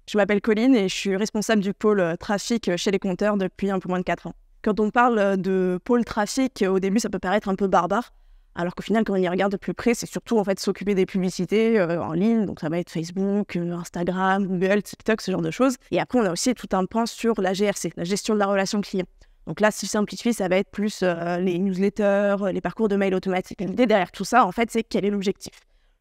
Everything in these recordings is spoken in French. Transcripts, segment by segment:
Je m'appelle Colline et je suis responsable du pôle trafic chez les compteurs depuis un peu moins de 4 ans. Quand on parle de pôle trafic, au début, ça peut paraître un peu barbare, alors qu'au final, quand on y regarde de plus près, c'est surtout en fait s'occuper des publicités en ligne. Donc ça va être Facebook, Instagram, Google, TikTok, ce genre de choses. Et après, on a aussi tout un pan sur la GRC, la gestion de la relation client. Donc là, si je simplifie, ça va être plus les newsletters, les parcours de mail automatiques. L'idée derrière tout ça, en fait, c'est quel est l'objectif.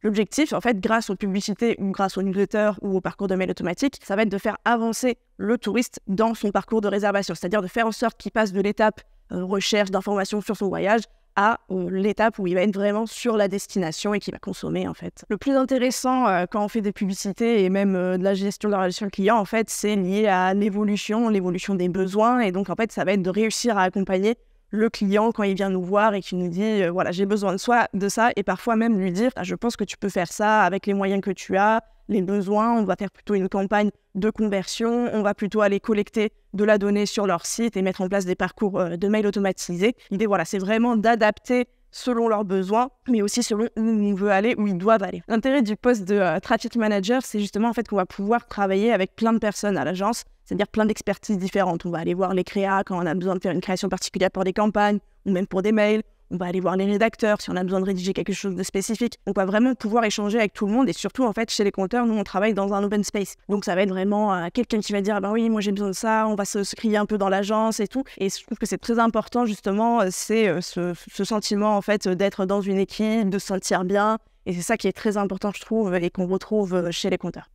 L'objectif, en fait, grâce aux publicités ou grâce aux newsletters ou au parcours de mail automatique, ça va être de faire avancer le touriste dans son parcours de réservation. C'est-à-dire de faire en sorte qu'il passe de l'étape recherche d'informations sur son voyage à l'étape où il va être vraiment sur la destination et qu'il va consommer, en fait. Le plus intéressant quand on fait des publicités et même de la gestion de la relation client, en fait, c'est lié à l'évolution des besoins. Et donc, en fait, ça va être de réussir à accompagner le client quand il vient nous voir et qu'il nous dit voilà, j'ai besoin de ça, et parfois même lui dire je pense que tu peux faire ça avec les moyens que tu as, les besoins, on va faire plutôt une campagne de conversion, on va plutôt aller collecter de la donnée sur leur site et mettre en place des parcours de mail automatisés. L'idée, voilà, c'est vraiment d'adapter selon leurs besoins, mais aussi selon où on veut aller, où ils doivent aller. L'intérêt du poste de traffic manager, c'est justement en fait qu'on va pouvoir travailler avec plein de personnes à l'agence, c'est-à-dire plein d'expertises différentes. On va aller voir les créas quand on a besoin de faire une création particulière pour des campagnes ou même pour des mails. On va aller voir les rédacteurs si on a besoin de rédiger quelque chose de spécifique. On va vraiment pouvoir échanger avec tout le monde et surtout, en fait, chez les compteurs, nous, on travaille dans un open space. Donc, ça va être vraiment quelqu'un qui va dire « ben oui, moi, j'ai besoin de ça », on va se crier un peu dans l'agence et tout. Et je trouve que c'est très important, justement, c'est ce sentiment, en fait, d'être dans une équipe, de se sentir bien. Et c'est ça qui est très important, je trouve, et qu'on retrouve chez les compteurs.